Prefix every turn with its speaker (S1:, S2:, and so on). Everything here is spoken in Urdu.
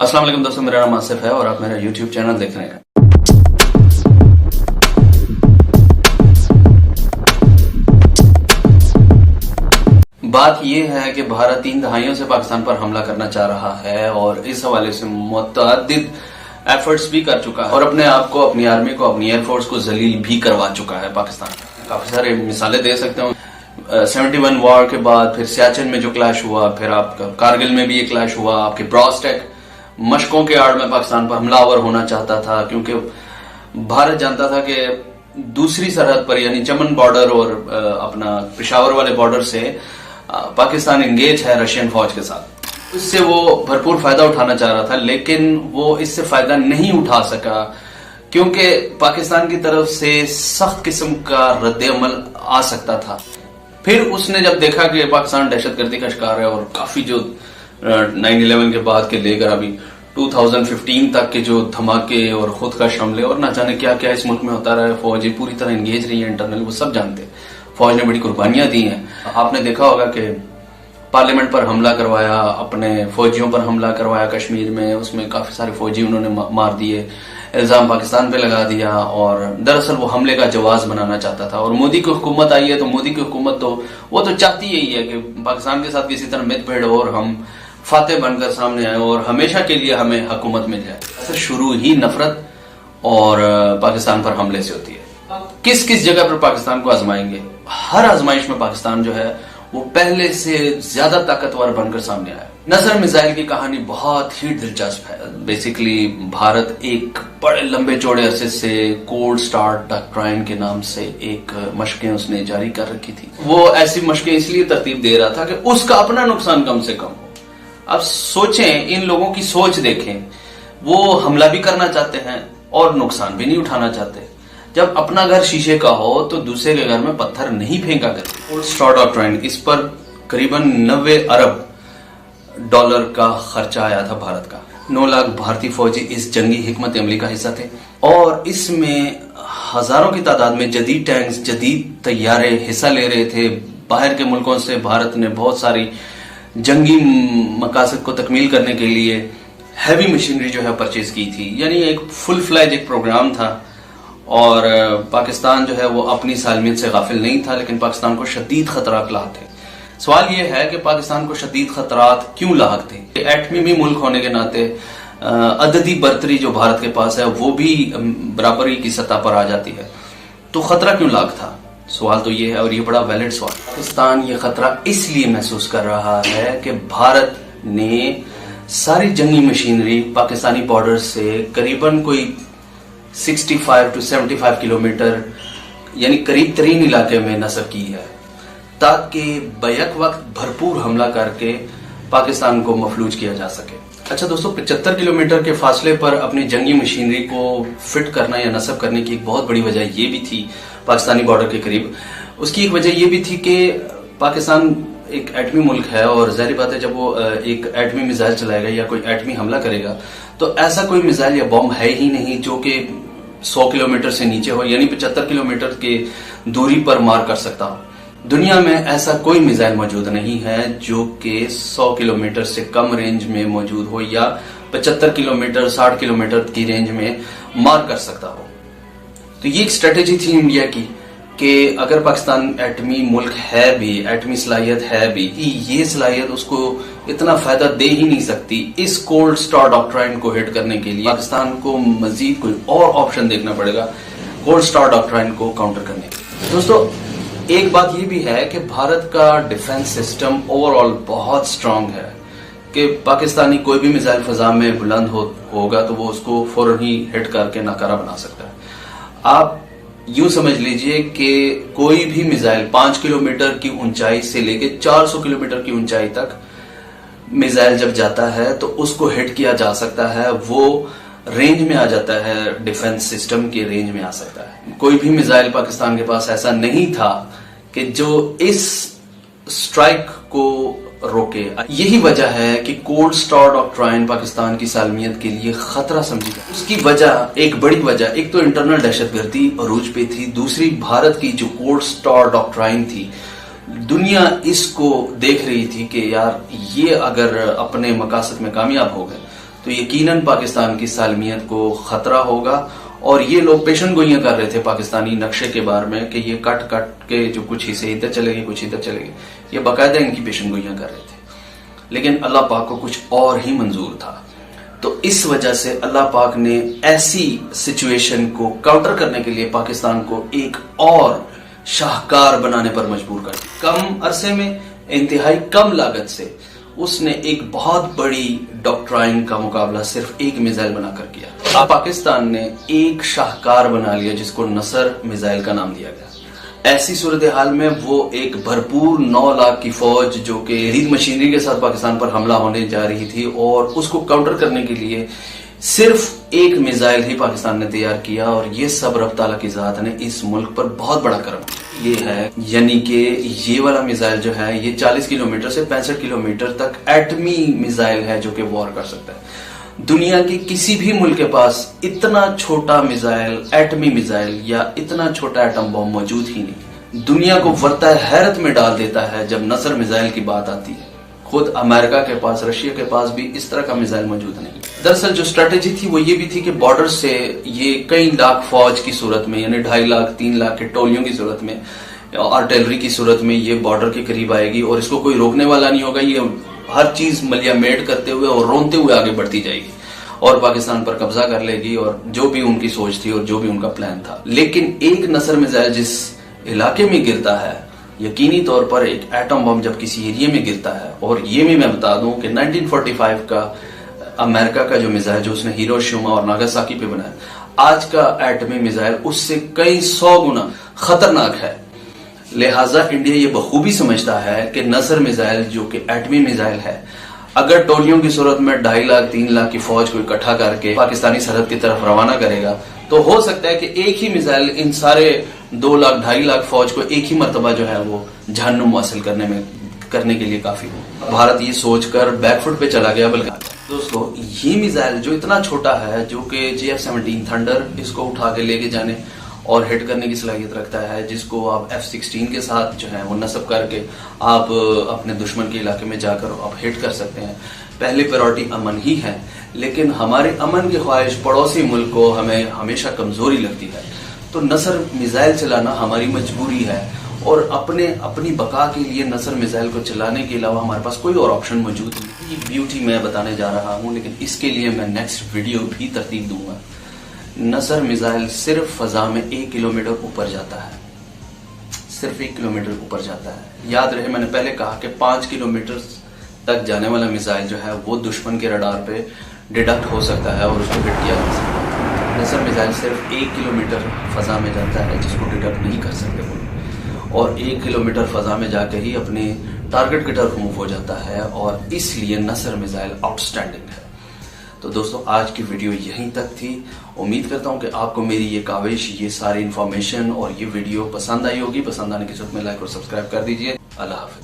S1: السلام علیکم دوستوں، میرا نام آصف ہے اور آپ میرا یوٹیوب چینل دیکھ رہے ہیں۔ بات یہ ہے کہ بھارت 3 دہائیوں سے پاکستان پر حملہ کرنا چاہ رہا ہے اور اس حوالے سے متعدد ایفرٹس بھی کر چکا ہے اور اپنے آپ کو، اپنی آرمی کو، اپنی ایئر فورس کو ذلیل بھی کروا چکا ہے پاکستان۔ کافی سارے مثالیں دے سکتے ہوں۔ 71 وار کے بعد پھر سیاچن میں جو کلیش ہوا، پھر آپ کا کارگل میں بھی یہ کلیش ہوا، آپ کے براسٹیک مشقوں کے آڑ میں پاکستان پر حملہ آور ہونا چاہتا تھا، کیونکہ بھارت جانتا تھا کہ دوسری سرحد پر یعنی چمن بارڈر اور اپنا پشاور والے بارڈر سے پاکستان انگیج ہے رشین فوج کے ساتھ۔ اس سے وہ بھرپور فائدہ اٹھانا چاہ رہا تھا، لیکن وہ اس سے فائدہ نہیں اٹھا سکا کیونکہ پاکستان کی طرف سے سخت قسم کا رد عمل آ سکتا تھا۔ پھر اس نے جب دیکھا کہ پاکستان دہشت گردی کا شکار ہے اور کافی جو 9/11 کے بعد کے لے کر ابھی 2015 تک کے جو دھماکے اور خود کا حملے اور نہ جانے کیا کیا اس ملک میں ہوتا رہا ہے، فوج پوری طرح انگیج رہی ہے انٹرنل، وہ سب جانتے ہیں۔ فوج نے بڑی قربانیاں دی ہیں۔ آپ نے دیکھا ہوگا کہ پارلیمنٹ پر حملہ کروایا، اپنے فوجیوں پر حملہ کروایا کشمیر میں، اس میں کافی سارے فوجی انہوں نے مار دیے، الزام پاکستان پہ لگا دیا، اور دراصل وہ حملے کا جواز بنانا چاہتا تھا۔ اور مودی کی حکومت آئی ہے تو مودی کی حکومت تو وہ تو چاہتی یہی ہے کہ پاکستان کے ساتھ کسی طرح مت بھیڑ ہو اور ہم فاتح بن کر سامنے آئے اور ہمیشہ کے لیے ہمیں حکومت مل جائے۔ ایسا شروع ہی نفرت اور پاکستان پر حملے سے ہوتی ہے۔ کس کس جگہ پر پاکستان کو آزمائیں گے؟ ہر آزمائش میں پاکستان جو ہے وہ پہلے سے زیادہ طاقتور بن کر سامنے آیا۔ نظر میزائل کی کہانی بہت ہی دلچسپ ہے۔ بیسیکلی بھارت ایک بڑے لمبے چوڑے عرصے سے کولڈ سٹار ڈاکٹرائن کے نام سے ایک مشقیں اس نے جاری کر رکھی تھی۔ وہ ایسی مشقیں اس لیے ترتیب دے رہا تھا کہ اس کا اپنا نقصان کم سے کم ہو۔ اب سوچیں، ان لوگوں کی سوچ دیکھیں، وہ حملہ بھی کرنا چاہتے ہیں اور نقصان بھی نہیں اٹھانا چاہتے۔ جب اپنا گھر شیشے کا ہو تو دوسرے کے گھر میں پتھر نہیں پھینکا کرتے۔ کولڈ سٹار ڈاکٹرائن، اس پر قریباً 90 ارب ڈالر کا خرچہ آیا تھا بھارت کا۔ 9 لاکھ بھارتی فوجی اس جنگی حکمت عملی کا حصہ تھے اور اس میں ہزاروں کی تعداد میں جدید ٹینکس، جدید طیارے حصہ لے رہے تھے۔ باہر کے ملکوں سے بھارت نے بہت ساری جنگی مقاصد کو تکمیل کرنے کے لیے ہیوی مشینری جو ہے پرچیز کی تھی، یعنی ایک فل فلیج ایک پروگرام تھا۔ اور پاکستان جو ہے وہ اپنی سالمیت سے غافل نہیں تھا، لیکن پاکستان کو شدید خطرات لاحق تھے۔ سوال یہ ہے کہ پاکستان کو شدید خطرات کیوں لاحق تھے؟ ایٹمی بھی ملک ہونے کے ناطے عددی برتری جو بھارت کے پاس ہے وہ بھی برابری کی سطح پر آ جاتی ہے، تو خطرہ کیوں لاحق تھا؟ سوال تو یہ ہے اور یہ بڑا ویلڈ سوال۔ پاکستان یہ خطرہ اس لیے محسوس کر رہا ہے کہ بھارت نے ساری جنگی مشینری پاکستانی بارڈر سے قریباً کوئی 65 to 75 کلومیٹر یعنی قریب ترین علاقے میں نصب کی ہے، تاکہ بیک وقت بھرپور حملہ کر کے پاکستان کو مفلوج کیا جا سکے۔ اچھا دوستو، 75 کلومیٹر کے فاصلے پر اپنی جنگی مشینری کو فٹ کرنا یا نصب کرنے کی ایک بہت بڑی وجہ یہ بھی تھی پاکستانی بارڈر کے قریب۔ اس کی ایک وجہ یہ بھی تھی کہ پاکستان ایک ایٹمی ملک ہے اور ظاہری بات ہے جب وہ ایک ایٹمی میزائل چلائے گا یا کوئی ایٹمی حملہ کرے گا تو ایسا کوئی میزائل یا بم ہے ہی نہیں جو کہ 100 کلومیٹر سے نیچے ہو، یعنی 75 کلومیٹر کے دوری پر مار کر سکتا ہو۔ دنیا میں ایسا کوئی میزائل موجود نہیں ہے جو کہ 100 کلومیٹر سے کم رینج میں موجود ہو یا 75 کلومیٹر 60 کلومیٹر کی رینج میں مار کر سکتا ہو۔ تو یہ ایک اسٹریٹجی تھی انڈیا کی کہ اگر پاکستان ایٹمی ملک ہے بھی، ایٹمی صلاحیت ہے بھی، یہ صلاحیت اس کو اتنا فائدہ دے ہی نہیں سکتی۔ اس کولڈ سٹار ڈاکٹرائن کو ہٹ کرنے کے لیے پاکستان کو مزید کوئی اور آپشن دیکھنا پڑے گا کولڈ سٹار ڈاکٹرائن کو کاؤنٹر کرنے کے لیے۔ دوستو، ایک بات یہ بھی ہے کہ بھارت کا ڈیفنس سسٹم اوور آل بہت سٹرونگ ہے کہ پاکستانی کوئی بھی میزائل فضا میں بلند ہوگا تو وہ اس کو فوراً ہی ہٹ کر کے ناکارہ بنا سکتا ہے۔ آپ یوں سمجھ لیجئے کہ کوئی بھی میزائل 5 کلومیٹر کی اونچائی سے لے کے 400 کلومیٹر کی اونچائی تک میزائل جب جاتا ہے تو اس کو ہٹ کیا جا سکتا ہے، وہ رینج میں آ جاتا ہے، ڈیفنس سسٹم کے رینج میں آ سکتا ہے۔ کوئی بھی میزائل پاکستان کے پاس ایسا نہیں تھا کہ جو اس سٹرائک کو روکے۔ یہی وجہ ہے کہ کولڈ سٹار ڈاکٹرائن پاکستان کی سالمیت کے لیے خطرہ سمجھی جاتی ہے۔ اس کی وجہ، ایک بڑی وجہ، ایک تو انٹرنل دہشت گردی عروج پہ تھی، دوسری بھارت کی جو کولڈ سٹار ڈاکٹرائن تھی، دنیا اس کو دیکھ رہی تھی کہ یار یہ اگر اپنے مقاصد میں کامیاب ہو گئے تو یقیناً پاکستان کی سالمیت کو خطرہ ہوگا. اور یہ لوگ پیشن گوئیاں کر رہے تھے پاکستانی نقشے کے بارے میں کہ یہ کٹ کٹ کے جو کچھ حصے ادھر چلے گئے کچھ ادھر چلے گئے, یہ باقاعدہ ان کی پیشن گوئیاں کر رہے تھے. لیکن اللہ پاک کو کچھ اور ہی منظور تھا. تو اس وجہ سے اللہ پاک نے ایسی سچویشن کو کاؤنٹر کرنے کے لیے پاکستان کو ایک اور شاہکار بنانے پر مجبور کر دیا. کم عرصے میں انتہائی کم لاگت سے اس نے ایک بہت بڑی ڈاکٹرائن کا مقابلہ صرف ایک میزائل بنا کر کیا. اب پاکستان نے ایک شاہکار بنا لیا جس کو نصر میزائل کا نام دیا گیا. ایسی صورتحال میں وہ ایک بھرپور 9 لاکھ کی فوج جو کہ جدید مشینری کے ساتھ پاکستان پر حملہ ہونے جا رہی تھی, اور اس کو کاؤنٹر کرنے کے لیے صرف ایک میزائل ہی پاکستان نے تیار کیا. اور یہ سب رب تعالیٰ کی ذات نے اس ملک پر بہت بڑا کرم یہ ہے, یعنی کہ یہ والا میزائل جو ہے یہ 40 کلومیٹر سے 65 کلومیٹر تک ایٹمی میزائل ہے جو کہ وار کر سکتا ہے. دنیا کے کسی بھی ملک کے پاس اتنا چھوٹا میزائل, ایٹمی میزائل یا اتنا چھوٹا ایٹم بم موجود ہی نہیں. دنیا کو ورطہ حیرت میں ڈال دیتا ہے جب نصر میزائل کی بات آتی ہے. خود امریکہ کے پاس, رشیا کے پاس بھی اس طرح کا میزائل موجود نہیں. دراصل جو اسٹریٹجی تھی وہ یہ بھی تھی کہ بارڈر سے یہ کئی لاکھ فوج کی صورت میں, یعنی 2.5 لاکھ 3 لاکھ کے ٹولیوں کی صورت میں, آرٹلری کی صورت میں یہ بارڈر کے قریب آئے گی اور اس کو کوئی روکنے والا نہیں ہوگا. یہ ہر چیز ملیا میٹ کرتے ہوئے اور رونتے ہوئے آگے بڑھتی جائے گی اور پاکستان پر قبضہ کر لے گی, اور جو بھی ان کی سوچ تھی اور جو بھی ان کا پلان تھا. لیکن ایک نصر میزائل جس علاقے میں گرتا ہے, یقینی طور پر ایک ایٹم بم جب کسی ایریے میں گرتا ہے, اور یہ بھی میں بتا دوں کہ 1945 کا امریکہ کا جو میزائل جو اس نے ہیروشیما اور ناگاساکی پہ بنایا, آج کا ایٹمی میزائل اس سے کئی 100 گنا خطرناک ہے. لہٰذا انڈیا یہ بخوبی سمجھتا ہے کہ نصر میزائل جو کہ ایٹمی میزائل ہے, اگر ٹولیوں کی صورت میں 2.5 لاکھ 3 لاکھ کی فوج کو اکٹھا کر کے پاکستانی سرحد کی طرف روانہ کرے گا تو ہو سکتا ہے کہ ایک ہی میزائل ان سارے 2 لاکھ 2.5 لاکھ فوج کو ایک ہی مرتبہ جو ہے وہ جہنم حاصل کرنے کے لیے کافی ہو. بھارت یہ سوچ کر بیک فٹ پہ چلا گیا. بلکہ دوستو یہ میزائل جو اتنا چھوٹا ہے, جو کہ JF-17 تھنڈر اس کو اٹھا کے لے کے جانے اور ہٹ کرنے کی صلاحیت رکھتا ہے, جس کو آپ F-16 کے ساتھ جو ہے وہ نصب کر کے آپ اپنے دشمن کے علاقے میں جا کر آپ ہٹ کر سکتے ہیں. پہلی پریورٹی امن ہی ہے, لیکن ہمارے امن کی خواہش پڑوسی ملک کو ہمیں ہمیشہ کمزوری لگتی ہے. تو نصر میزائل چلانا ہماری مجبوری ہے, اور اپنی بقا کے لیے نصر میزائل کو چلانے کے علاوہ ہمارے پاس کوئی اور آپشن موجود نہیں. یہ بیوٹی میں بتانے جا رہا ہوں, لیکن اس کے لیے میں نیکسٹ ویڈیو بھی ترتیب دوں گا. نصر میزائل صرف فضا میں 1 کلومیٹر اوپر جاتا ہے, صرف 1 کلومیٹر اوپر جاتا ہے. یاد رہے میں نے پہلے کہا کہ 5 کلومیٹر تک جانے والا میزائل جو ہے وہ دشمن کے رڈار پہ ڈیڈکٹ ہو سکتا ہے اور اس کو ہٹ کیا جا سکتا ہے. نصر میزائل صرف 1 کلومیٹر فضا میں جاتا ہے جس کو ڈیڈکٹ نہیں کر سکتے وہ, اور 1 کلومیٹر فضا میں جا کے ہی اپنے ٹارگٹ کی طرف موو ہو جاتا ہے, اور اس لیے نصر میزائل آؤٹ سٹینڈنگ ہے. تو دوستو آج کی ویڈیو یہیں تک تھی. امید کرتا ہوں کہ آپ کو میری یہ کاوش, یہ ساری انفارمیشن اور یہ ویڈیو پسند آئی ہوگی. پسند آنے کی صورت میں لائک اور سبسکرائب کر دیجئے. اللہ حافظ.